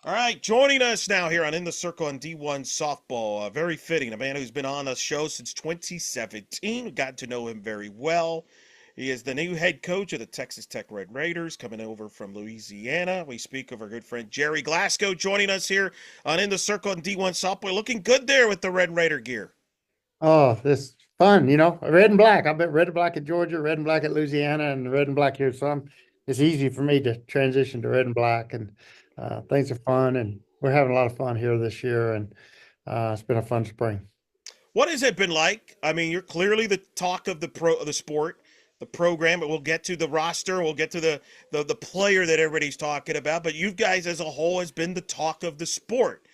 All right, joining us now here on In the Circle on D1 Softball. Very fitting, a man who's been on the show since 2017. We got to know him very well. He is the new head coach of the Texas Tech Red Raiders, coming over from Louisiana. We speak of our good friend Gerry Glasco joining us here on In the Circle on D1 Softball. Looking good there with the Red Raider gear. Oh, this fun, red and black. I've been red and black at Georgia, red and black at Louisiana, and red and black here. So it's easy for me to transition to red and black, and things are fun, and we're having a lot of fun here this year, and it's been a fun spring. What has it been like? I mean, you're clearly the talk of the sport, the program. But we'll get to the roster. We'll get to the player that everybody's talking about. But you guys as a whole has been the talk of the sport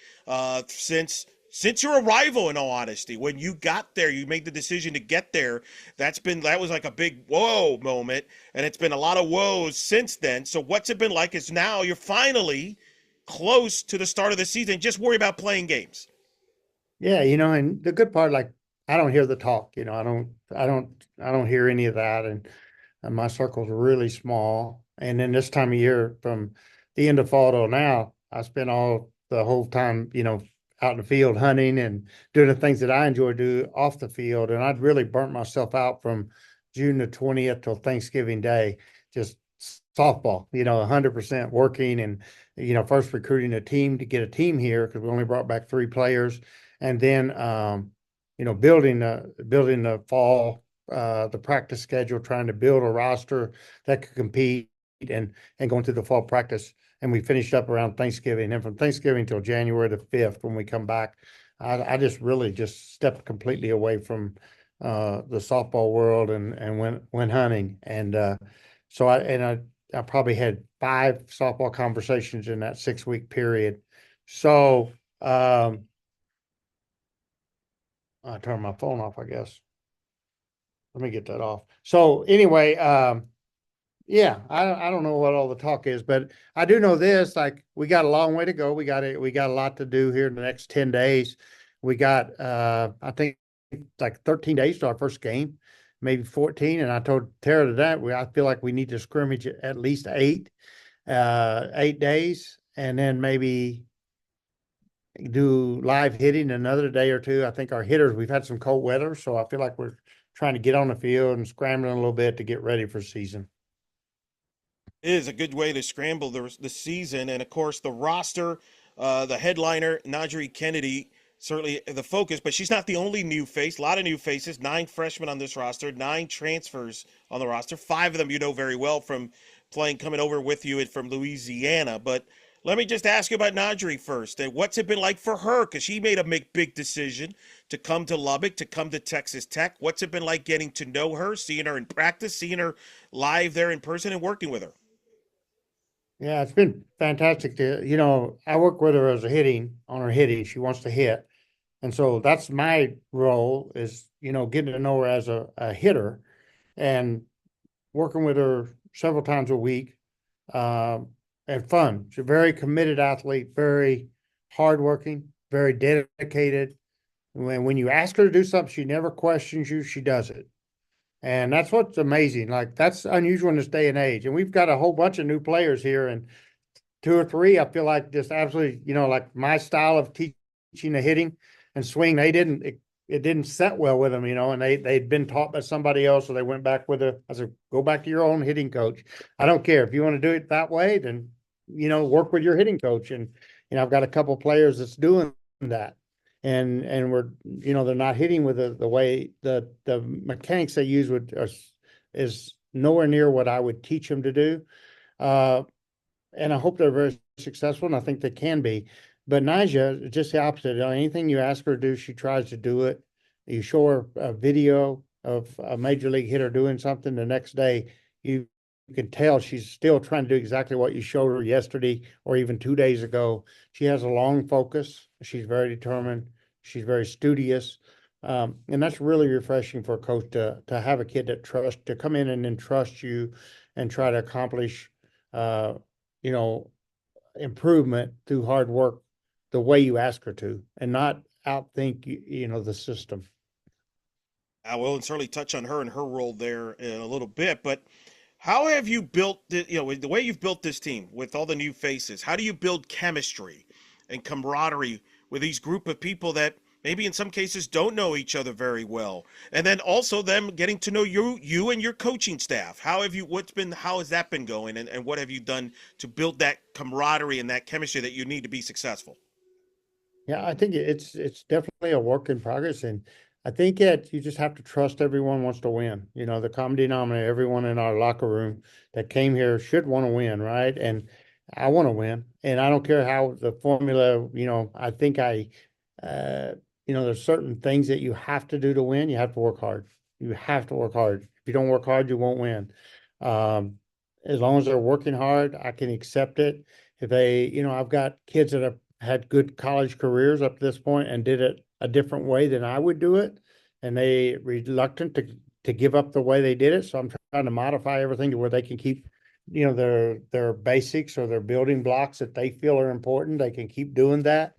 since your arrival. In all honesty, when you got there, you made the decision to get there. That was like a big whoa moment, and it's been a lot of whoas since then. So what's it been like? Is now you're finally close to the start of the season. Just worry about playing games. Yeah, and the good part, like I don't hear the talk. I don't hear any of that, and my circle's really small. And then this time of year, from the end of fall till now, I spent all the whole time, out in the field hunting and doing the things that I enjoy do off the field. And I'd really burnt myself out from June the 20th till Thanksgiving Day, just softball, 100% working and, first recruiting a team to get a team here because we only brought back 3 players. And then, building the fall, the practice schedule, trying to build a roster that could compete and going through the fall practice. And we finished up around Thanksgiving. And from Thanksgiving till January the 5th, when we come back, I just really just stepped completely away from the softball world and went hunting. And I probably had 5 softball conversations in that 6-week period. So I turned my phone off, I guess. Let me get that off. So anyway, yeah, I don't know what all the talk is, but I do know this, like we got a long way to go. We got a lot to do here in the next 10 days. We got I think like 13 days to our first game, maybe 14. And I told Tara that I feel like we need to scrimmage at least 8 days, and then maybe do live hitting another day or two. I think our hitters, we've had some cold weather, so I feel like we're trying to get on the field and scrambling a little bit to get ready for season. It is a good way to scramble the season. And of course, the roster, the headliner, NiJaree Canady, certainly the focus, but she's not the only new face. A lot of new faces, 9 freshmen on this roster, 9 transfers on the roster. 5 of them you know very well from playing, coming over with you from Louisiana. But let me just ask you about NiJaree first. And what's it been like for her? Because she made a big decision to come to Lubbock, to come to Texas Tech. What's it been like getting to know her, seeing her in practice, seeing her live there in person, and working with her? Yeah, it's been fantastic I work with her as a hitting on her hitting. She wants to hit. And so that's my role is, getting to know her as a hitter and working with her several times a week. And fun. She's a very committed athlete, very hardworking, very dedicated. When you ask her to do something, she never questions you. She does it. And that's what's amazing. Like that's unusual in this day and age. And we've got a whole bunch of new players here, and 2 or 3, I feel like just absolutely, like my style of teaching the hitting and swing, it didn't set well with them, and they'd been taught by somebody else, so they went back with I said, go back to your own hitting coach. I don't care if you want to do it that way, then, work with your hitting coach. And, I've got a couple players that's doing that. And we're, they're not hitting with the way the mechanics they use is nowhere near what I would teach them to do. Uh, and I hope they're very successful, and I think they can be. But Nija is just the opposite. Anything you ask her to do, she tries to do it. You show her a video of a major league hitter doing something, the next day you can tell she's still trying to do exactly what you showed her yesterday or even 2 days ago. She has a long focus. She's very determined. She's very studious. And that's really refreshing for a coach to have a kid to come in and then trust you and try to accomplish uh, you know, improvement through hard work the way you ask her to, and not outthink, the system. I will certainly touch on her and her role there in a little bit, but How have you built the way you've built this team with all the new faces? How do you build chemistry and camaraderie with these group of people that maybe in some cases don't know each other very well? And then also them getting to know you and your coaching staff. How has that been going, and what have you done to build that camaraderie and that chemistry that you need to be successful? Yeah, I think it's definitely a work in progress, and I think that you just have to trust everyone wants to win. You know, the common denominator, everyone in our locker room that came here should want to win, right? And I want to win, and I don't care how the formula. I think uh, there's certain things that you have to do to win. You have to work hard. You have to work hard. If you don't work hard, you won't win. Um, as long as they're working hard, I can accept it. If I've got kids that have had good college careers up to this point and did it a different way than I would do it, and they reluctant to give up the way they did it. So I'm trying to modify everything to where they can keep, their basics or their building blocks that they feel are important. They can keep doing that,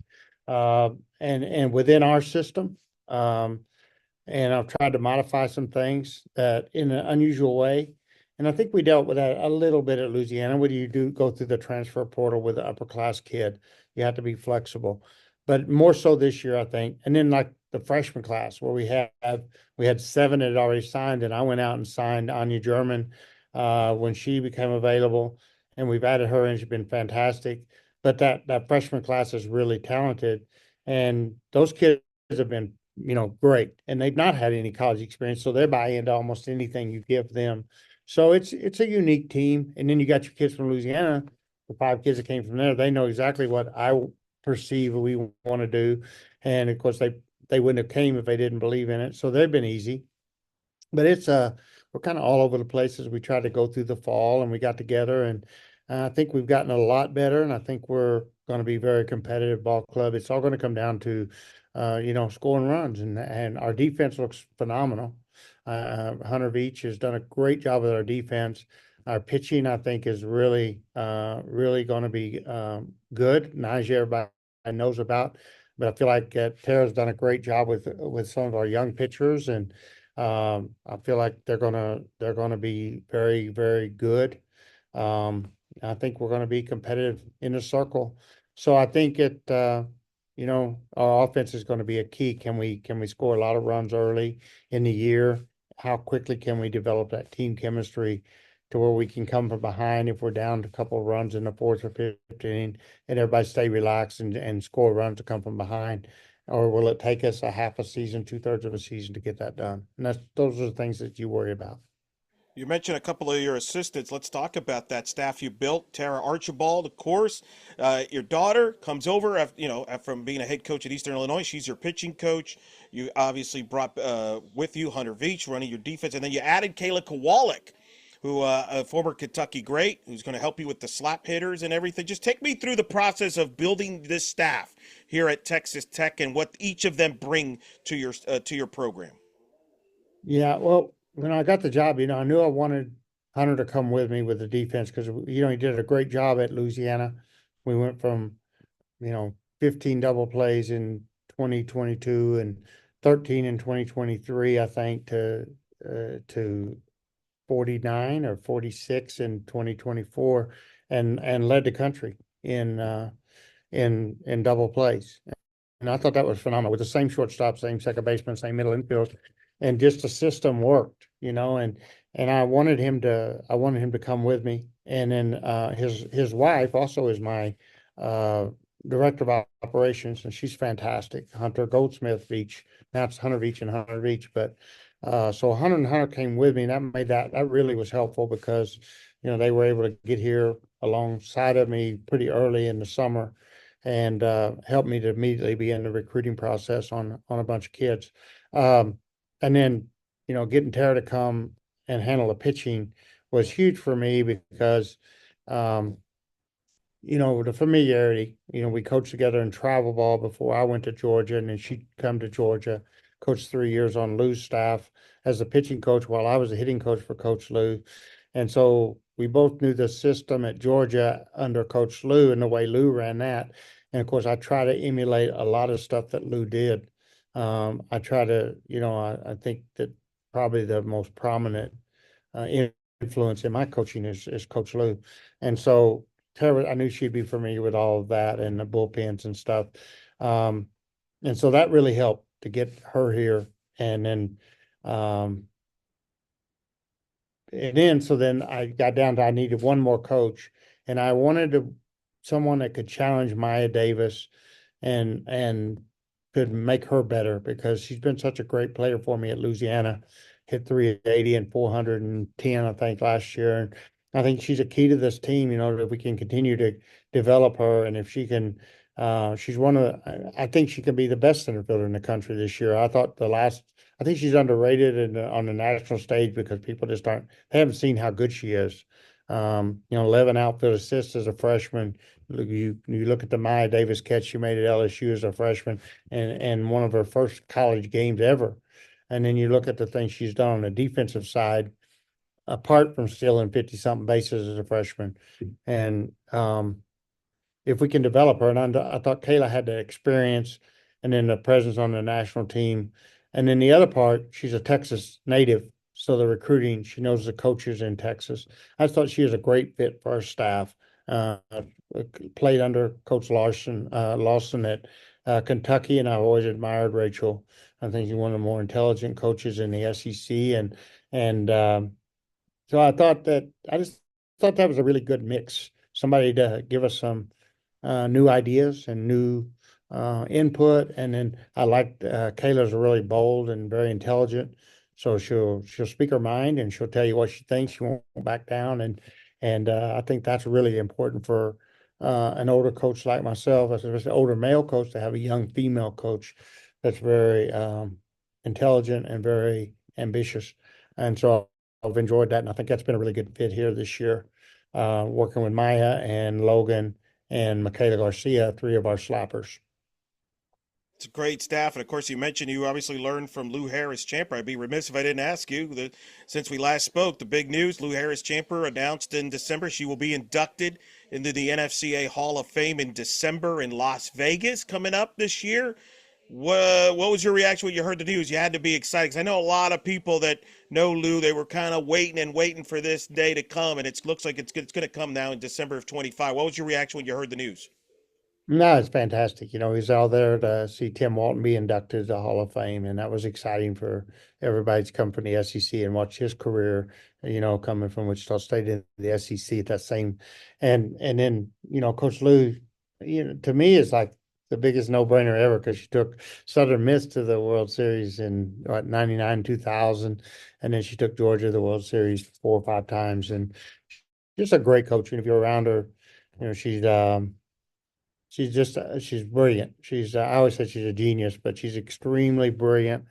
and within our system. And I've tried to modify some things that in an unusual way. And I think we dealt with that a little bit at Louisiana. When you do go through the transfer portal with the upper class kid, you have to be flexible, but more so this year, I think. And then like the freshman class where we had seven that had already signed, and I went out and signed Anya German when she became available, and we've added her, and she's been fantastic. But that freshman class is really talented, and those kids have been great, and they've not had any college experience, so they buy into almost anything you give them. So it's a unique team, and then you got your kids from Louisiana, the five kids that came from there. They know exactly what I perceive we want to do, and of course they wouldn't have came if they didn't believe in it. So they've been easy, but we're kind of all over the places. We tried to go through the fall, and we got together, and I think we've gotten a lot better, and I think we're going to be very competitive ball club. It's all going to come down to scoring runs, and our defense looks phenomenal. Hunter Veach has done a great job with our defense. Our pitching, I think, is really going to be good. NiJaree, everybody knows about, but I feel like Tara's done a great job with some of our young pitchers, and I feel like they're gonna be very, very good. Um, I think we're gonna be competitive in the circle. So I think our offense is gonna be a key. Can we score a lot of runs early in the year? How quickly can we develop that team chemistry to where we can come from behind if we're down a couple of runs in the fourth or fifth inning, and everybody stay relaxed and score runs to come from behind? Or will it take us a half a season, two-thirds of a season to get that done? And those are the things that you worry about. You mentioned a couple of your assistants. Let's talk about that staff you built. Tara Archibald, of course. Your daughter comes over, from being a head coach at Eastern Illinois. She's your pitching coach. You obviously brought with you Hunter Veach running your defense, and then you added Kayla Kowalik, who a former Kentucky great, who's going to help you with the slap hitters and everything. Just take me through the process of building this staff here at Texas Tech and what each of them bring to your program. Yeah, well, when I got the job, I knew I wanted Hunter to come with me with the defense because he did a great job at Louisiana. We went from 15 double plays in 2022 and 13 in 2023, I think, to 49 or 46 in 2024, and led the country in double plays. And I thought that was phenomenal with the same shortstop, same second baseman, same middle infield, and just the system worked, and I wanted him to come with me. And then his wife also is my uh director of operations, and she's fantastic. Hunter Goldsmith Beach. Now it's Hunter Beach and Hunter Beach, but so Hunter and Hunter came with me, and that really was helpful because they were able to get here alongside of me pretty early in the summer, and helped me to immediately be in the recruiting process on a bunch of kids. And then, getting Tara to come and handle the pitching was huge for me because, um, the familiarity. We coached together in travel ball before I went to Georgia, and then she'd come to Georgia, coached 3 years on Lou's staff as a pitching coach while I was a hitting coach for Coach Lou. And so we both knew the system at Georgia under Coach Lou and the way Lou ran that. And of course, I try to emulate a lot of stuff that Lou did. I try to, I think that probably the most prominent influence in my coaching is Coach Lou. And so Tara, I knew she'd be familiar with all of that and the bullpens and stuff. Um, and so that really helped to get her here. And then, um, so then I got down to I needed one more coach, and I wanted someone that could challenge Maya Davis and could make her better because she's been such a great player for me at Louisiana. Hit 380 and 410, I think, last year. And I think she's a key to this team, that we can continue to develop her. And if she can, she's I think she can be the best center fielder in the country this year. I think she's underrated on the national stage because people just they haven't seen how good she is. 11 outfield assists as a freshman. You look at the Maya Davis catch she made at LSU as a freshman and one of her first college games ever. And then you look at the things she's done on the defensive side, apart from stealing 50 something bases as a freshman. And if we can develop her, and I thought Kayla had the experience and then the presence on the national team. And then the other part, she's a Texas native. So the recruiting, she knows the coaches in Texas. I thought she was a great fit for our staff. Uh, Played under Coach Lawson at Kentucky, and I've always admired Rachel. I think she's one of the more intelligent coaches in the SEC, and so I just thought that was a really good mix. Somebody to give us some new ideas and new input. And then I liked Kayla's really bold and very intelligent. So she'll speak her mind and she'll tell you what she thinks. She won't back down. And I think that's really important for an older coach like myself, as an older male coach, to have a young female coach that's very intelligent and very ambitious. And so I've enjoyed that. And I think that's been a really good fit here this year, working with Maya and Logan and Michaela Garcia, three of our slappers. It's a great staff, and of course, you mentioned you obviously learned from Lou Harris Champer. I'd be remiss if I didn't ask you. Since we last spoke, the big news: Lou Harris Champer announced in December she will be inducted into the NFCA Hall of Fame in December in Las Vegas, coming up this year. What was your reaction when you heard the news? You had to be excited because I know a lot of people that know Lou. They were kind of waiting and waiting for this day to come, and it looks like it's going to come now in December of 25. What was your reaction when you heard the news? No, it's fantastic. He's out there to see Tim Walton be inducted to the Hall of Fame, and that was exciting for everybody to come from the SEC and watch his career. Coming from Wichita State in the SEC at that same, and then Coach Lou, to me is like the biggest no-brainer ever because she took Southern Miss to the World Series in what 99, 2000, and then she took Georgia to the World Series 4 or 5 times, and just a great coach. And if you're around her, she's brilliant. I always say she's a genius, but she's extremely brilliant.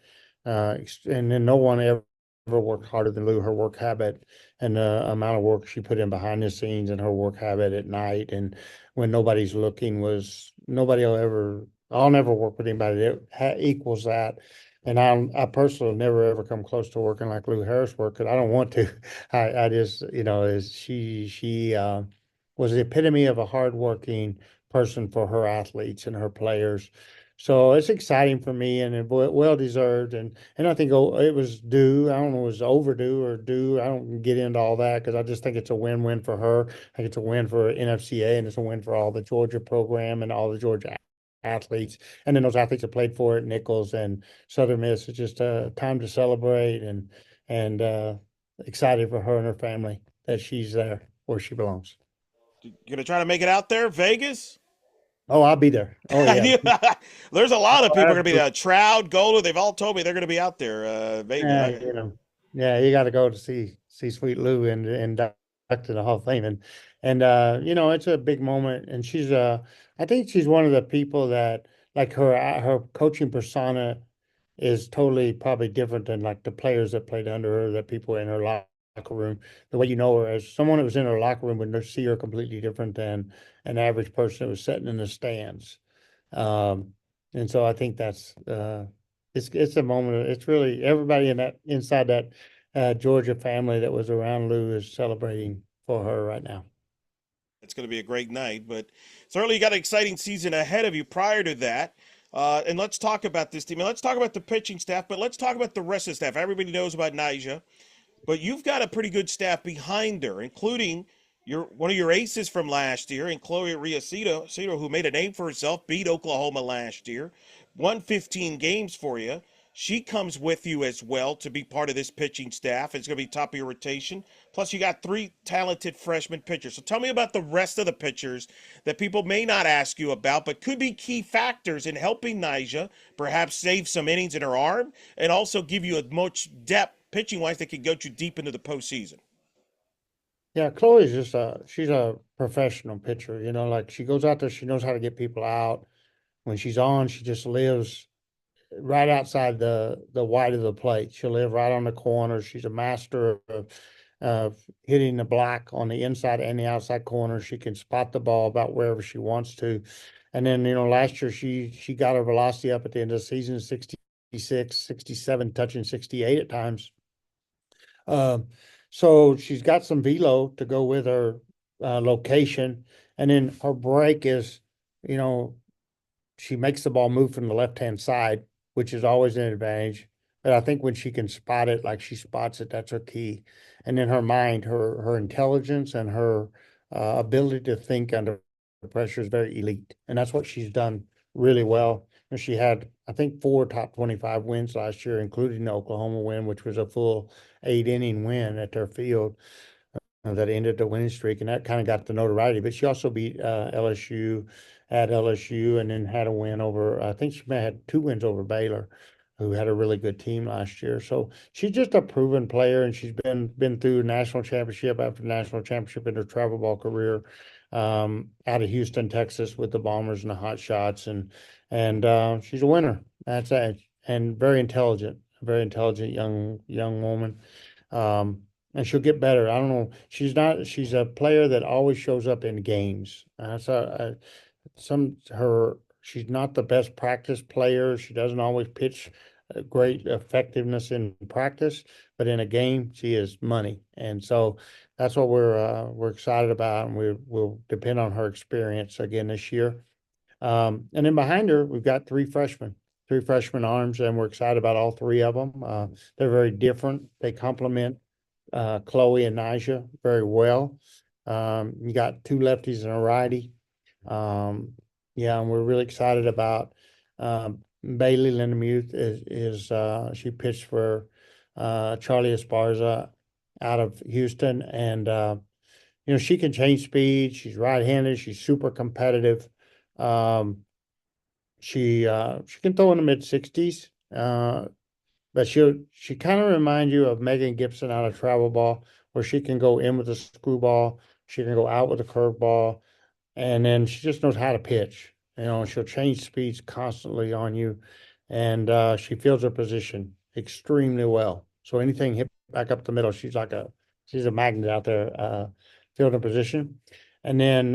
And then no one ever worked harder than Lou. Her work habit and the amount of work she put in behind the scenes and her work habit at night and when nobody's looking was nobody will ever. I'll never work with anybody that equals that. And I personally never ever come close to working like Lou Harris worked because I don't want to. I just is she was the epitome of a hardworking person for her athletes and her players. So it's exciting for me and well deserved. And I think it was due. I don't know, it was overdue or due. I don't get into all that because I just think it's a win-win for her. I think it's a win for NFCA and it's a win for all the Georgia program and all the Georgia athletes. And then those athletes that played for it, Nichols and Southern Miss. It's just a time to celebrate and excited for her and her family that she's there where she belongs. You gonna try to make it out there, Vegas? Oh, I'll be there. Oh I yeah. knew there's a lot of people going to be Absolutely. Trout, Gola. They've all told me they're going to be out there. Vegas. Yeah, yeah, you got to go to see Sweet Lou and induct to the Hall of Fame, and it's a big moment. And I think she's one of the people that like her coaching persona is totally probably different than like the players that played under her, that people in her locker room. The way you know her as someone that was in her locker room would see her completely different than an average person that was sitting in the stands. Um, and so I think that's it's a moment. It's really everybody inside that Georgia family that was around Lou is celebrating for her right now. It's going to be a great night, but certainly you got an exciting season ahead of you prior to that. And let's talk about this team. And let's talk about the pitching staff, but let's talk about the rest of the staff. Everybody knows about NiJaree. but you've got a pretty good staff behind her, including your one of your aces from last year, and Chloe Riacito, who made a name for herself, beat Oklahoma last year, won 15 games for you. She comes with you as well to be part of this pitching staff. It's going to be top of your rotation. Plus, you got three talented freshman pitchers. So tell me about the rest of the pitchers that people may not ask you about, but could be key factors in helping Nyjah perhaps save some innings in her arm and also give you a much depth pitching wise that could get you deep into the postseason. Yeah, Chloe's just she's a professional pitcher, like she goes out there, she knows how to get people out. When she's on, she just lives right outside the white of the plate. She'll live right on the corner. She's a master of hitting the block on the inside and the outside corner. She can spot the ball about wherever she wants to. And then, last year she got her velocity up at the end of the season, 66, 67, touching 68 at times. Um, so she's got some velo to go with her location. And then her break is, you know, she makes the ball move from the left-hand side, which is always an advantage. But I think when she can spot it like she spots it, that's her key. And then her mind, her intelligence and her ability to think under pressure is very elite. And that's what she's done really well. And she had, I think, 4 top 25 wins last year, including the Oklahoma win, which was a full 8 inning win at their field that ended the winning streak, and that kind of got the notoriety. But she also beat LSU at LSU, and then had a win over. I think she may have had 2 wins over Baylor, who had a really good team last year. So she's just a proven player, and she's been through national championship after national championship in her travel ball career, out of Houston, Texas, with the Bombers and the Hot Shots, and she's a winner. That's it, and very intelligent young woman. Um, and she'll get better. I don't know. She's a player that always shows up in games. She's not the best practice player. She doesn't always pitch great effectiveness in practice, but in a game, she is money. And so that's what we're excited about, and we'll depend on her experience again this year. And then behind her, we've got three freshman arms, and we're excited about all three of them. They're very different. They complement Chloe and Nyjah very well. You got two lefties and a righty. Yeah, and we're really excited about Bailey Lindemuth is she pitched for Charlie Esparza out of Houston, and she can change speed. She's right-handed. She's super competitive. Um, she can throw in the mid 60s. But she kind of reminds you of Megan Gibson out of travel ball, where she can go in with a screwball, she can go out with a curveball, and then she just knows how to pitch. She'll change speeds constantly on you, and she feels her position extremely well. So anything hit back up the middle, she's a magnet out there, fielding position. And then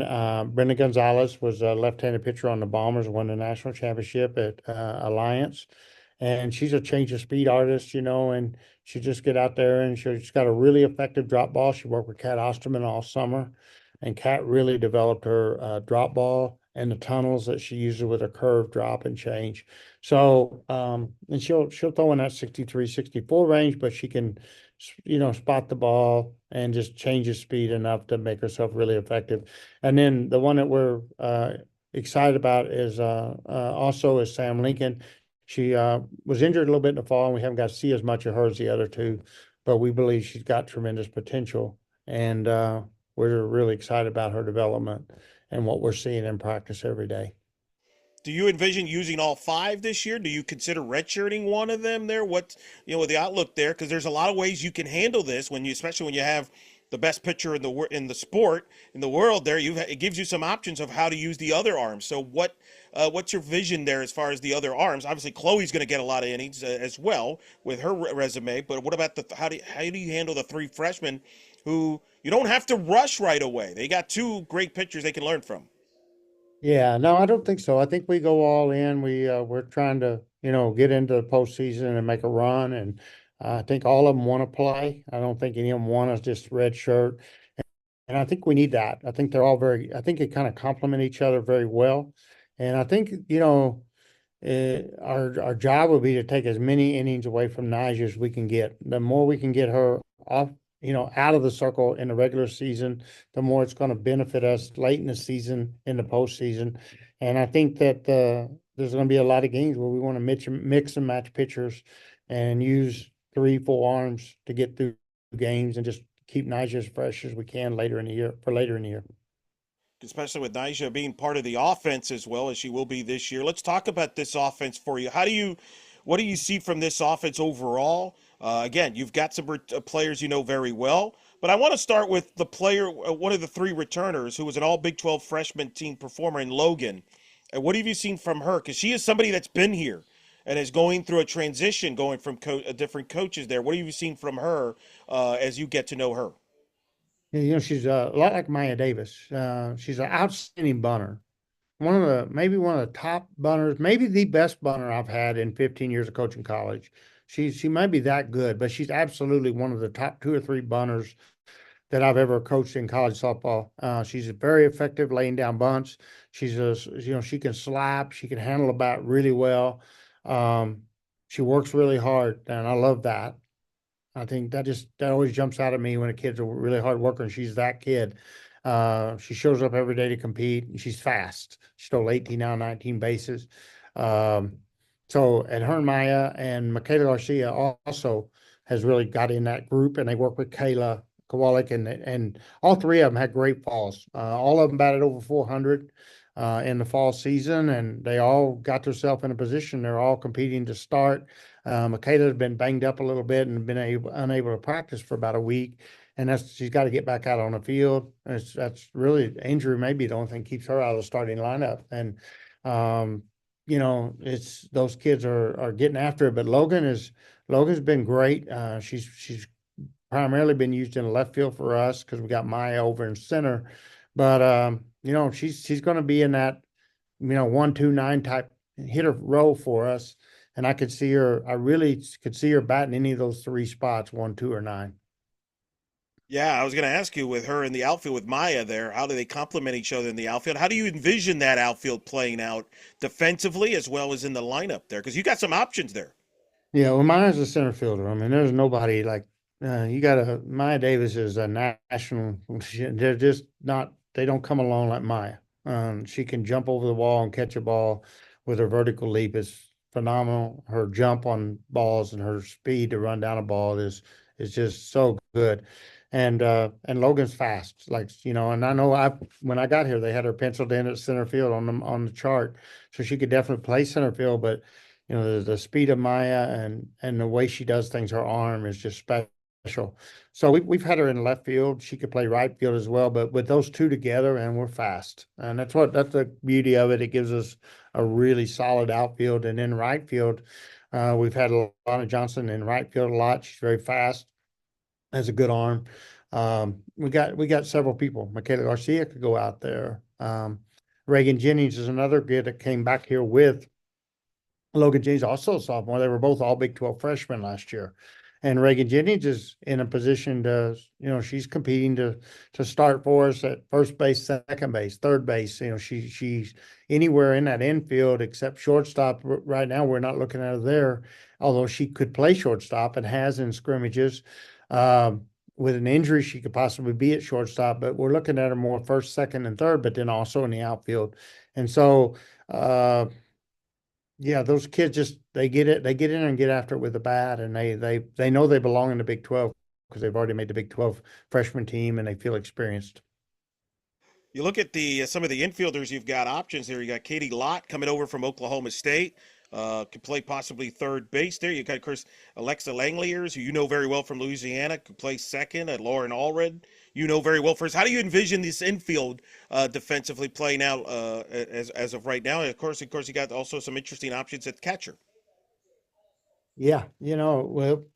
Brenda Gonzalez was a left-handed pitcher on the Bombers, won the national championship at Alliance, and she's a change of speed artist, and she just get out there, and she's got a really effective drop ball. She worked with Kat Osterman all summer, and Kat really developed her drop ball and the tunnels that she uses with her curve, drop, and change. So, and she'll throw in that 63, 64 range, but she can, spot the ball and just change the speed enough to make herself really effective. And then the one that we're excited about is also is Sam Lincoln. She was injured a little bit in the fall, and we haven't got to see as much of her as the other two, but we believe she's got tremendous potential, and we're really excited about her development and what we're seeing in practice every day. Do you envision using all five this year? Do you consider redshirting one of them there? What, with the outlook there? Because there's a lot of ways you can handle this especially when you have the best pitcher in the sport in the world. There, it gives you some options of how to use the other arms. So what's your vision there as far as the other arms? Obviously, Chloe's going to get a lot of innings as well with her resume. But what about how do you handle the three freshmen who you don't have to rush right away? They got two great pitchers they can learn from. Yeah, no, I don't think so. I think we go all in. We're trying to, get into the postseason and make a run, and I think all of them want to play. I don't think any of them want to just red shirt, and I think we need that. I think they're all very. I think they kind of complement each other very well, and I think our job would be to take as many innings away from Nyjah as we can get. The more we can get her off, out of the circle in the regular season, the more it's going to benefit us late in the season, in the postseason. And I think that there's going to be a lot of games where we want to mix and match pitchers and use three, four arms to get through games and just keep NiJaree as fresh as we can later in the year for later in the year. Especially with NiJaree being part of the offense as well as she will be this year. Let's talk about this offense for you. What do you see from this offense overall? Again, you've got some players you know very well, but I want to start with the player, one of the three returners who was an all Big 12 freshman team performer in Logan. And what have you seen from her? Because she is somebody that's been here and is going through a transition, going from different coaches there. What have you seen from her as you get to know her? Yeah, she's a lot like Maya Davis. She's an outstanding bunter. Maybe one of the top bunters, maybe the best bunter I've had in 15 years of coaching college. She might be that good, but she's absolutely one of the top two or three bunters that I've ever coached in college softball. She's very effective laying down bunts. She can slap, she can handle a bat really well. Um, she works really hard, and I love that. I think that always jumps out at me when a kid's a really hard worker, and she's that kid. She shows up every day to compete, and she's fast. She stole 18 now, 19 bases. Um, and her and Maya and Michaela Garcia also has really got in that group, and they work with Kayla Kowalik, and all three of them had great falls. All of them batted over 400 in the fall season, and they all got themselves in a position. They're all competing to start. Michaela has been banged up a little bit and been unable to practice for about a week, and she's got to get back out on the field. That's really injury maybe the only thing keeps her out of the starting lineup. And um, it's those kids are getting after it. But Logan's been great. She's primarily been used in left field for us because we got Maya over in center. But she's going to be in that 1, 2, 9 type hitter role for us. And I really could see her batting any of those three spots, 1, 2, or 9. Yeah, I was going to ask you with her in the outfield with Maya there, how do they complement each other in the outfield? How do you envision that outfield playing out defensively as well as in the lineup there? Because you got some options there. Yeah, well, Maya's a center fielder. I mean, there's nobody like Maya Davis is a national. They're just not. They don't come along like Maya. She can jump over the wall and catch a ball with her vertical leap is phenomenal. Her jump on balls and her speed to run down a ball is just so good. And Logan's fast, like and I know I when I got here they had her penciled in at center field on the chart, so she could definitely play center field, but the speed of Maya and the way she does things, her arm is just special. So we've had her in left field. She could play right field as well, but with those two together, and we're fast, and that's the beauty of it. It gives us a really solid outfield, and in right field, we've had Lana Johnson in right field a lot. She's very fast, has a good arm. We got several people. Michaela Garcia could go out there. Reagan Jennings is another kid that came back here with Logan Jennings, also a sophomore. They were both all Big 12 freshmen last year. And Reagan Jennings is in a position she's competing to start for us at first base, second base, third base. She's anywhere in that infield except shortstop. Right now, we're not looking at her there, although she could play shortstop and has in scrimmages. With an injury, she could possibly be at shortstop, but we're looking at her more first, second, and third, but then also in the outfield. And so, yeah, those kids just they get it. They get in and get after it with the bat, and they know they belong in the Big 12 because they've already made the Big 12 freshman team, and they feel experienced. You look at the some of the infielders you've got options there. You got Katie Lott coming over from Oklahoma State. Could play possibly third base there. You got, of course, Alexa Langliers, who you know very well from Louisiana, could play second. At Lauren Allred, you know very well first. How do you envision this infield defensively playing out as of right now? And of course, you got also some interesting options at catcher. Yeah, well,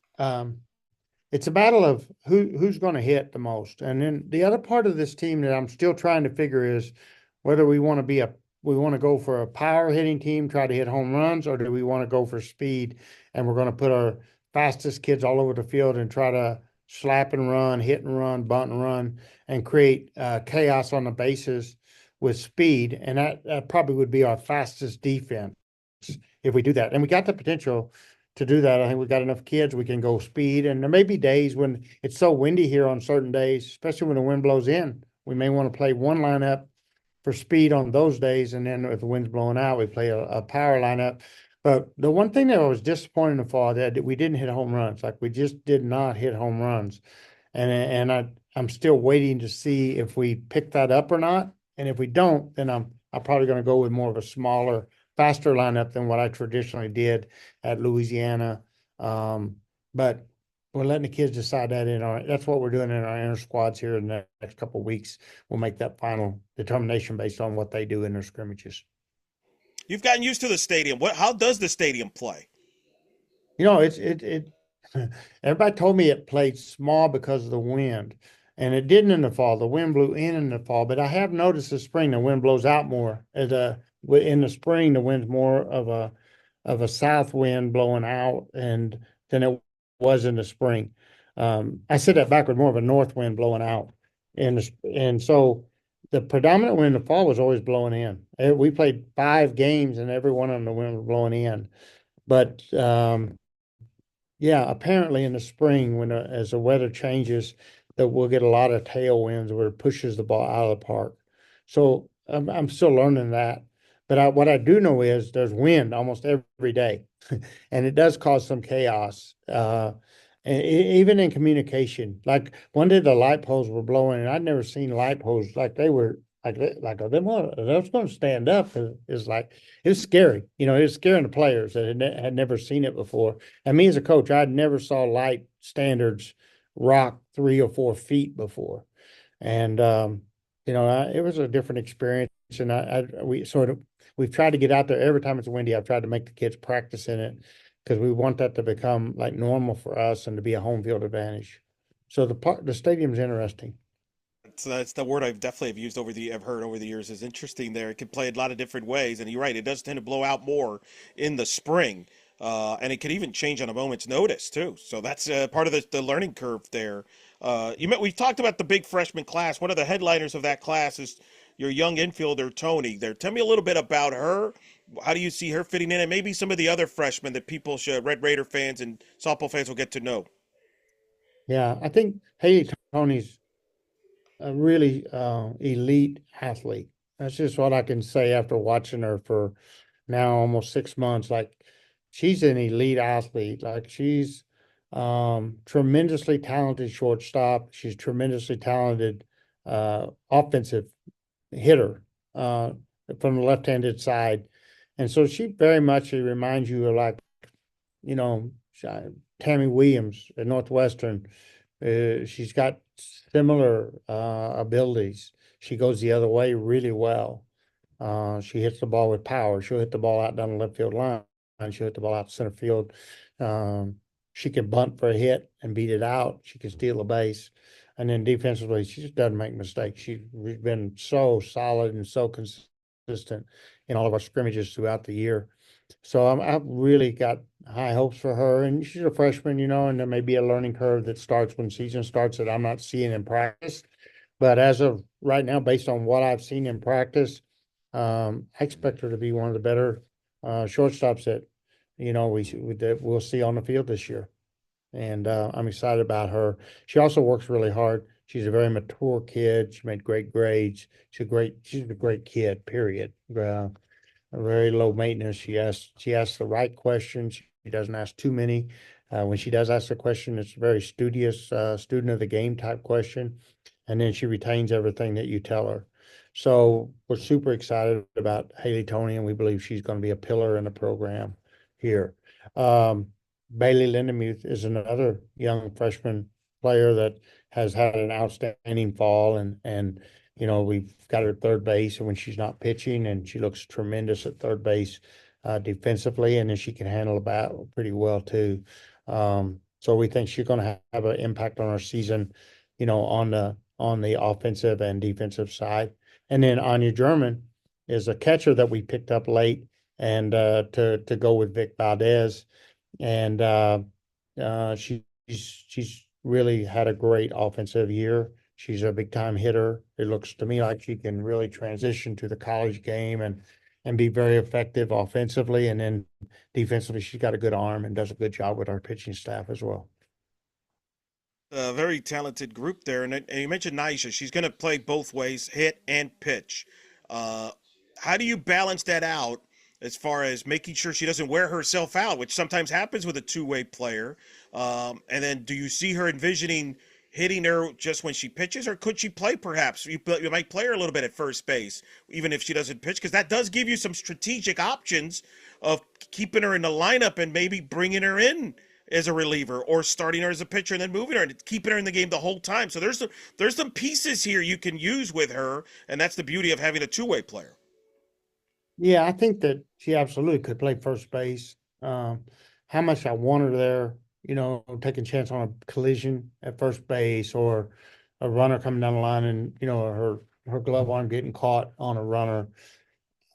it's a battle of who's going to hit the most. And then the other part of this team that I'm still trying to figure is whether we want to go for a power hitting team, try to hit home runs, or do we want to go for speed and we're going to put our fastest kids all over the field and try to slap and run, hit and run, bunt and run, and create chaos on the bases with speed. And that probably would be our fastest defense if we do that. And we got the potential to do that. I think we got enough kids. We can go speed, and there may be days when it's so windy here on certain days, especially when the wind blows in. We may want to play one lineup for speed on those days, and then if the wind's blowing out, we play a power lineup. But the one thing that was disappointing in the fall that we didn't hit home runs. Like we just did not hit home runs, and I'm still waiting to see if we pick that up or not. And if we don't, then I'm probably going to go with more of a smaller, faster lineup than what I traditionally did at Louisiana. But we're letting the kids decide that in our. That's what we're doing in our inner squads here in the next couple of weeks. We'll make that final determination based on what they do in their scrimmages. You've gotten used to the stadium. What? How does the stadium play? It's everybody told me it played small because of the wind, and it didn't in the fall. The wind blew in the fall, but I have noticed this spring the wind blows out more. In the spring the wind's more of a south wind blowing out and than it was in the spring. I said that backward, more of a north wind blowing out. And so the predominant wind in the fall was always blowing in. We played 5 games and every one of them the wind was blowing in. But yeah, apparently in the spring, as the weather changes, that we'll get a lot of tailwinds where it pushes the ball out of the park. So I'm still learning that. But what I do know is there's wind almost every day, and it does cause some chaos. Even in communication, like one day the light poles were blowing, and I'd never seen light poles like they were like are those going to stand up? It's like it was scary. It was scaring the players that had never seen it before. And me as a coach, I'd never saw light standards rock 3 or 4 feet before. And it was a different experience. And we've tried to get out there every time it's windy. I've tried to make the kids practice in it because we want that to become like normal for us and to be a home field advantage. So the stadium's interesting. That's the word I've definitely have used I've heard over the years is interesting there. It can play a lot of different ways, and you're right, it does tend to blow out more in the spring. And it could even change on a moment's notice too. So that's part of the learning curve there. We've talked about the big freshman class. One of the headliners of that class is your young infielder Tony. There, tell me a little bit about her. How do you see her fitting in, and maybe some of the other freshmen that Red Raider fans and softball fans will get to know. Yeah, I think Haley Tony's a really elite athlete. That's just what I can say after watching her for now almost 6 months. Like she's an elite athlete. Like she's tremendously talented shortstop. She's tremendously talented offensive hitter from the left-handed side. And so she very much reminds you of like, you know, Tammy Williams at Northwestern. She's got similar abilities. She goes the other way really well. She hits the ball with power. She'll hit the ball out down the left field line. She'll hit the ball out center field. Um, she can bunt for a hit and beat it out. She can steal a base. And then defensively, she just doesn't make mistakes. She's been so solid and so consistent in all of our scrimmages throughout the year. So I've really got high hopes for her. And she's a freshman, and there may be a learning curve that starts when season starts that I'm not seeing in practice. But as of right now, based on what I've seen in practice, I expect her to be one of the better shortstops that that we'll see on the field this year. And I'm excited about her. She also works really hard. She's a very mature kid. She made great grades. She's a great kid. Period. Very low maintenance. She asks the right questions. She doesn't ask too many. When she does ask a question, it's a very studious, student of the game type question, and then she retains everything that you tell her. So we're super excited about Haley Tony, and we believe she's going to be a pillar in the program here. Um, Bailey Lindemuth is another young freshman player that has had an outstanding fall, and we've got her at third base, and when she's not pitching, and she looks tremendous at third base defensively, and then she can handle the bat pretty well too. So we think she's going to have an impact on our season, on the offensive and defensive side. And then Anya German is a catcher that we picked up late, and to go with Vic Valdez, and she's really had a great offensive year. She's a big time hitter. It looks to me like she can really transition to the college game, and be very effective offensively. And then defensively, she's got a good arm and does a good job with our pitching staff as well. A very talented group there. And you mentioned Nyjah. She's going to play both ways, hit and pitch. Uh, how do you balance that out as far as making sure she doesn't wear herself out, which sometimes happens with a two-way player? And then do you see her envisioning hitting her just when she pitches, or could she play perhaps? You might play her a little bit at first base, even if she doesn't pitch, because that does give you some strategic options of keeping her in the lineup and maybe bringing her in as a reliever or starting her as a pitcher and then moving her and keeping her in the game the whole time. So there's some pieces here you can use with her, and that's the beauty of having a two-way player. Yeah, I think that she absolutely could play first base. Um, how much I want her there, taking a chance on a collision at first base or a runner coming down the line and, her glove arm getting caught on a runner.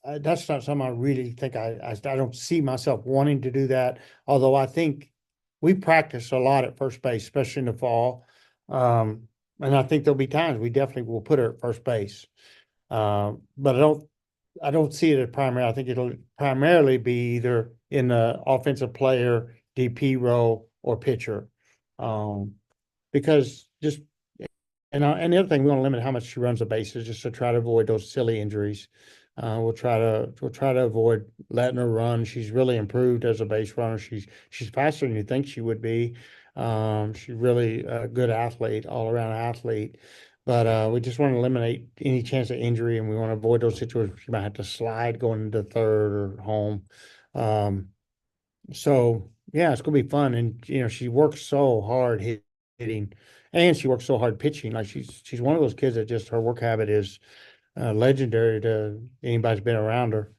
That's not something I really think I don't see myself wanting to do that. Although I think we practice a lot at first base, especially in the fall. And I think there'll be times we definitely will put her at first base. But I don't see it as primary. I think it'll primarily be either in the offensive player, DP role, or pitcher. Um, because just and the other thing, we want to limit how much she runs the bases just to try to avoid those silly injuries. We'll try to avoid letting her run. She's really improved as a base runner. She's faster than you think she would be. She's really a good athlete, all around athlete. But we just want to eliminate any chance of injury, and we want to avoid those situations where she might have to slide going into third or home. Um, so yeah, it's gonna be fun, and she works so hard hitting, and she works so hard pitching. Like she's one of those kids that just her work habit is legendary to anybody who's been around her,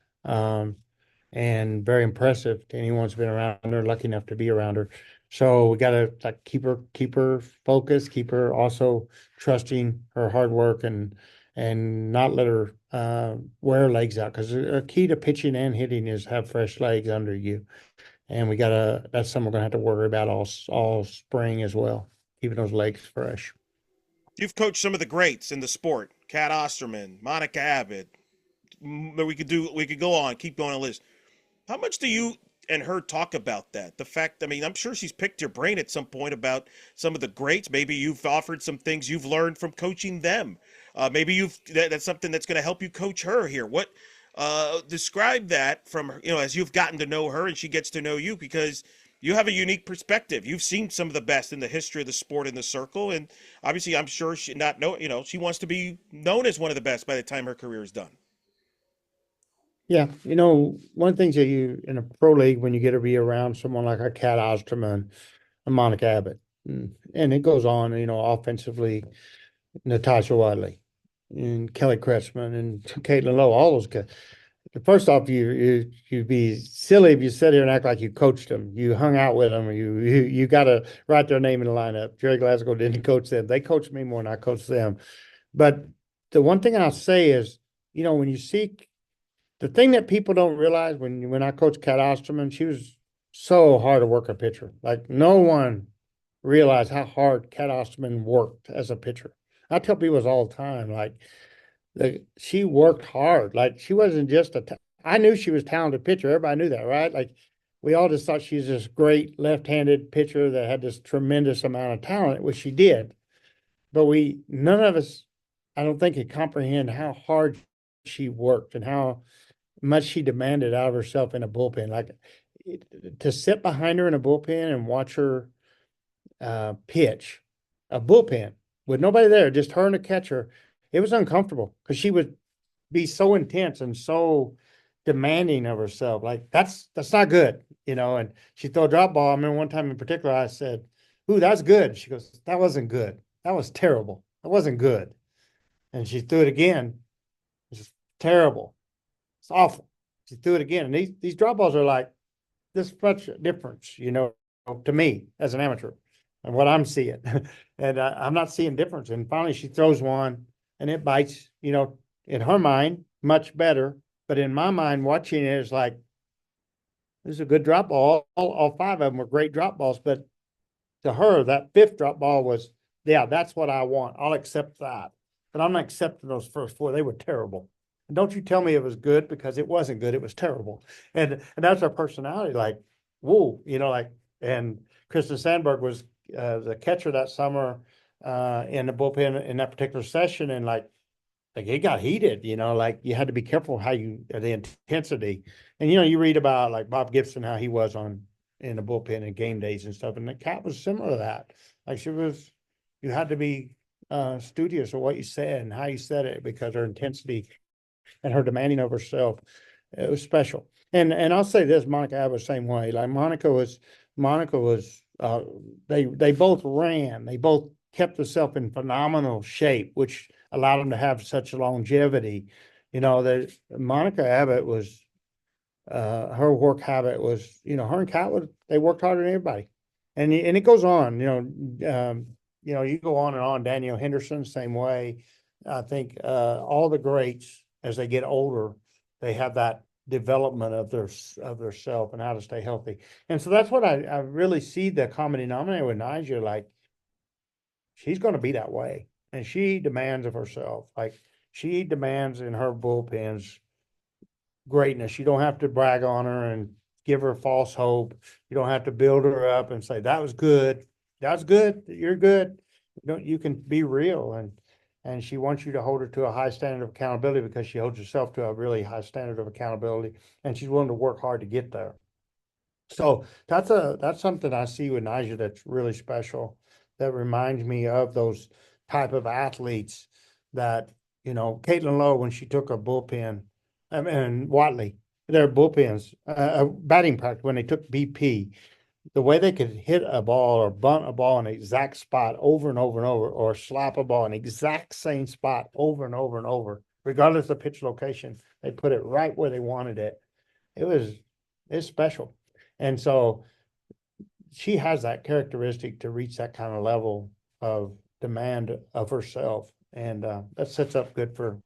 and very impressive to anyone who's been around her, lucky enough to be around her. So we gotta like keep her focused, keep her also trusting her hard work and not let her wear her legs out because a key to pitching and hitting is have fresh legs under you. And that's something we're gonna have to worry about all spring as well, keeping those legs fresh. You've coached some of the greats in the sport: Cat Osterman, Monica Abbott. We could go on, keep going on the list. How much do you and her talk about that? The fact, I mean, I'm sure she's picked your brain at some point about some of the greats. Maybe you've offered some things you've learned from coaching them. Maybe that's something that's going to help you coach her here. What describe that from as you've gotten to know her and she gets to know you, because you have a unique perspective. You've seen some of the best in the history of the sport in the circle, and obviously, I'm sure she not know she wants to be known as one of the best by the time her career is done. Yeah, one of the things that you in a pro league when you get to be around someone like a Cat Osterman, a Monica Abbott, and it goes on, offensively, Natasha Wadley and Kelly Kretzman and Caitlin Lowe, all those guys. First off, you'd be silly if you sit here and act like you coached them. You hung out with them. You got to write their name in the lineup. Gerry Glasco didn't coach them. They coached me more than I coached them. But the one thing I'll say is, when you see the thing that people don't realize when I coached Kat Osterman, she was so hard to work a pitcher. Like no one realized how hard Kat Osterman worked as a pitcher. I tell people this all the time, like she worked hard. Like she wasn't just I knew she was a talented pitcher. Everybody knew that, right? Like we all just thought she was this great left-handed pitcher that had this tremendous amount of talent, which she did. But none of us, I don't think, could comprehend how hard she worked and how much she demanded out of herself in a bullpen. Like to sit behind her in a bullpen and watch her pitch a bullpen with nobody there, just her and a catcher, it was uncomfortable because she would be so intense and so demanding of herself. Like that's not good, And she throw a drop ball. I remember one time in particular, I said, "Ooh, that's good." She goes, "That wasn't good. That was terrible. That wasn't good." And she threw it again. It's terrible. It's awful. She threw it again. And these drop balls are like this much difference, to me as an amateur and what I'm seeing. And I'm not seeing difference. And finally she throws one and it bites, in her mind, much better. But in my mind, watching it is like, this is a good drop ball. All five of them were great drop balls. But to her, that fifth drop ball was, yeah, that's what I want. I'll accept that. But I'm not accepting those first four. They were terrible. And don't you tell me it was good because it wasn't good. It was terrible. And that's our personality. Like, whoa, like, and Kristen Sandberg was the catcher that summer in the bullpen in that particular session, and like it got heated. Like you had to be careful how the intensity. And you read about like Bob Gibson how he was on in the bullpen and game days and stuff, and the cat was similar to that. Like you had to be studious of what you said and how you said it because her intensity and her demanding of herself. It was special. And I'll say this, Monica Abbott was the same way. Like Monica was they both ran. They both kept themselves in phenomenal shape, which allowed them to have such longevity. That Monica Abbott was her work habit was, her and Cat they worked harder than everybody. And it goes on, you go on and on. Daniel Henderson, same way. I think all the greats as they get older, they have that development of their self and how to stay healthy. And so that's what I really see the common denominator with NiJaree. Like she's going to be that way, and she demands of herself. Like she demands in her bullpens greatness. You don't have to brag on her and give her false hope. You don't have to build her up and say that was good. That's good. You're good. You can be real, and she wants you to hold her to a high standard of accountability because she holds herself to a really high standard of accountability, and she's willing to work hard to get there. So that's something I see with NiJaree that's really special. That reminds me of those type of athletes that Caitlin Lowe when she took a bullpen, and Watley their bullpens batting practice when they took BP. The way they could hit a ball or bunt a ball in the exact spot over and over and over, or slap a ball in the exact same spot over and over and over, regardless of pitch location, they put it right where they wanted it. It's special. And so she has that characteristic to reach that kind of level of demand of herself. And that sets up good for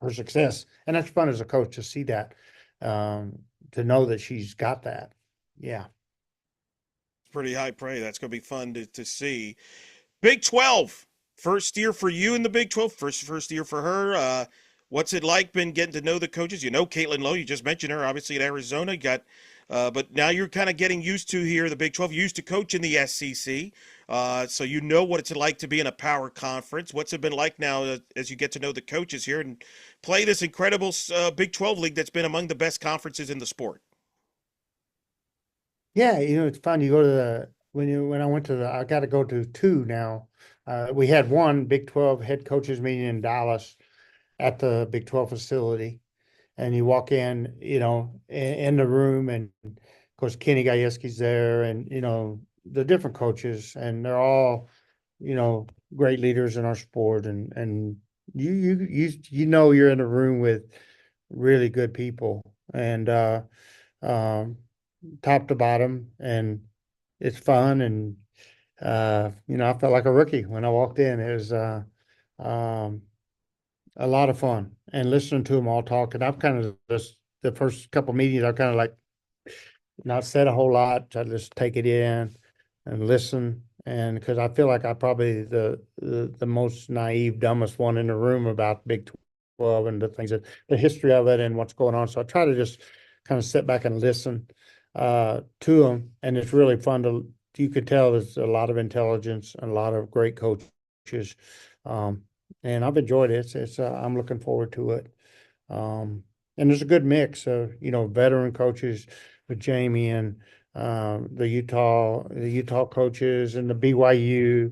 her success. And that's fun as a coach to see that, to know that she's got that. Yeah. Pretty high praise. That's going to be fun to see. Big 12, first year for you in the Big 12, first year for her. What's it like been getting to know the coaches? Caitlin Lowe, you just mentioned her, obviously at Arizona, but now you're kind of getting used to here, the Big 12, you used to coach in the SEC. So you know what it's like to be in a power conference. What's it been like now as you get to know the coaches here and play this incredible Big 12 league that's been among the best conferences in the sport? Yeah, it's fun. You go to when I went to I got to go to two now. We had one Big 12 head coaches meeting in Dallas at the Big 12 facility, and you walk in, in the room, and of course Kenny Gajewski's there, and the different coaches, and they're all, great leaders in our sport, and you're in a room with really good people, and um, top to bottom, and it's fun, and I felt like a rookie when I walked in. It was um, a lot of fun, and listening to them all talk. And I've kind of just the first couple meetings, I've kind of like not said a whole lot. I just take it in and listen, and because I feel like I probably the most naive, dumbest one in the room about Big 12 and the things the history of it and what's going on. So I try to just kind of sit back and listen to them, and it's really fun to. You could tell there's a lot of intelligence and a lot of great coaches, um, and I've enjoyed it. It's I'm looking forward to it. And there's a good mix of veteran coaches with Jamie and the Utah coaches and the BYU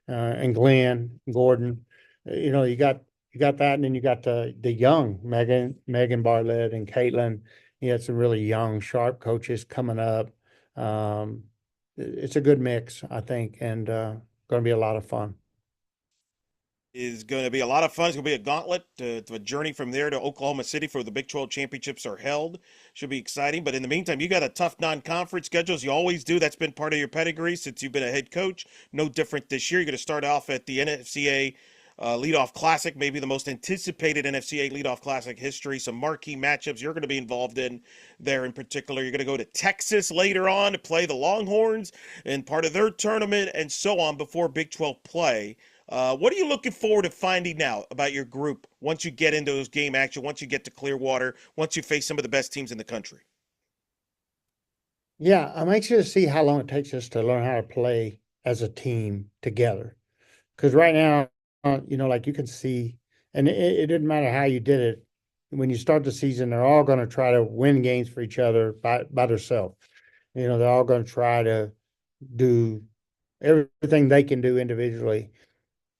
and Glenn Gordon. You got that, and then you got the young Megan Bartlett and Caitlin. You had some really young, sharp coaches coming up. Um, it's a good mix, I think, and going to be a lot of fun. Is going to be a lot of fun. It's going to be a gauntlet to a journey from there to Oklahoma City for the Big 12 championships are held. Should be exciting. But in the meantime, you got a tough non-conference schedule as you always do. That's been part of your pedigree since you've been a head coach. No different this year. You're going to start off at the NFCA Leadoff Classic, maybe the most anticipated NFCA Leadoff Classic history. Some marquee matchups you're going to be involved in there in particular. You're going to go to Texas later on to play the Longhorns and part of their tournament and so on before Big 12 play. What are you looking forward to finding out about your group once you get into those game action, once you get to Clearwater, once you face some of the best teams in the country? Yeah, I'm anxious to see how long it takes us to learn how to play as a team together. Because right now, like you can see, and it didn't matter how you did it. When you start the season, they're all going to try to win games for each other by themselves. They're all going to try to do everything they can do individually.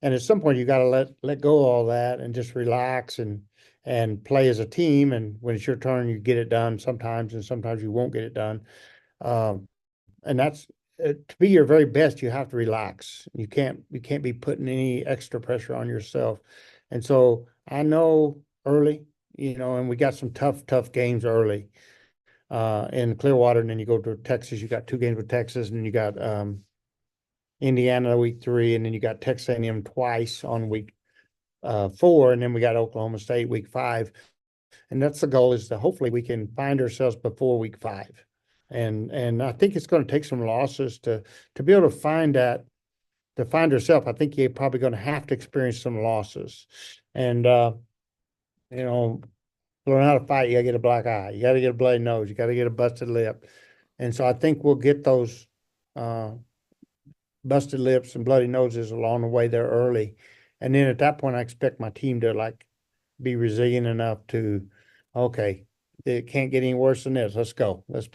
And at some point, you got to let go of all that and just relax and play as a team. And when it's your turn, you get it done sometimes, and sometimes you won't get it done. Um, and that's to be your very best, you have to relax. You can't be putting any extra pressure on yourself. And so I know early, and we got some tough games early in Clearwater, and then you go to Texas. You got two games with Texas, and then you got Indiana week 3, and then you got Texas A&M twice on week 4, and then we got Oklahoma State week 5. And that's the goal, is to hopefully we can find ourselves before week 5. And I think it's going to take some losses to be able to find that, to find yourself. I think you're probably going to have to experience some losses. And you know, learn how to fight. You gotta get a black eye. You gotta get a bloody nose. You gotta get a busted lip. And so I think we'll get those uh busted lips and bloody noses along the way there early. And then at that point I expect my team to like be resilient enough to, okay, it can't get any worse than this. Let's go. Let's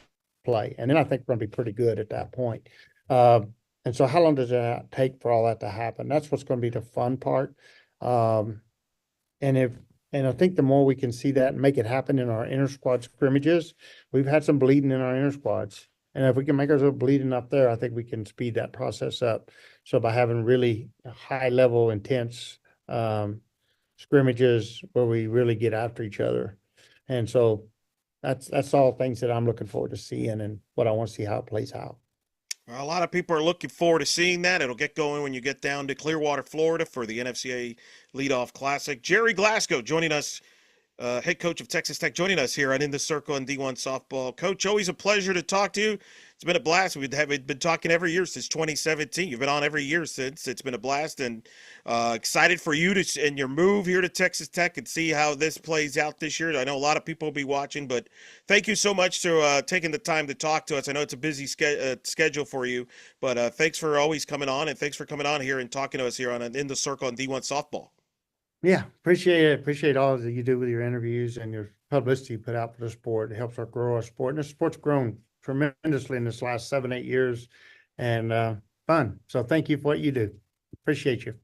play. And then I think we're going to be pretty good at that point. And so how long does it take for all that to happen? That's what's going to be the fun part. Um, and if and I think the more we can see that and make it happen in our inter squad scrimmages, we've had some bleeding in our inter squads. And if we can make ourselves bleed enough there, I think we can speed that process up. So by having really high level, intense scrimmages where we really get after each other. And so that's all things that I'm looking forward to seeing and what I want to see how it plays out. Well, a lot of people are looking forward to seeing that. It'll get going when you get down to Clearwater, Florida for the NFCA Leadoff Classic. Gerry Glasco joining us, head coach of Texas Tech, joining us here on In the Circle and D1 Softball. Coach, always a pleasure to talk to you. It's been a blast. We've been talking every year since 2017. You've been on every year since. It's been a blast, and excited for you to and your move here to Texas Tech and see how this plays out this year. I know a lot of people will be watching, but thank you so much for taking the time to talk to us. I know it's a busy schedule for you, but thanks for always coming on, and thanks for coming on here and talking to us here on In the Circle and D1 Softball. Yeah, appreciate it. Appreciate all that you do with your interviews and your publicity you put out for the sport. It helps our grow our sport. And the sport's grown tremendously in this last 7, 8 years and fun. So thank you for what you do. Appreciate you.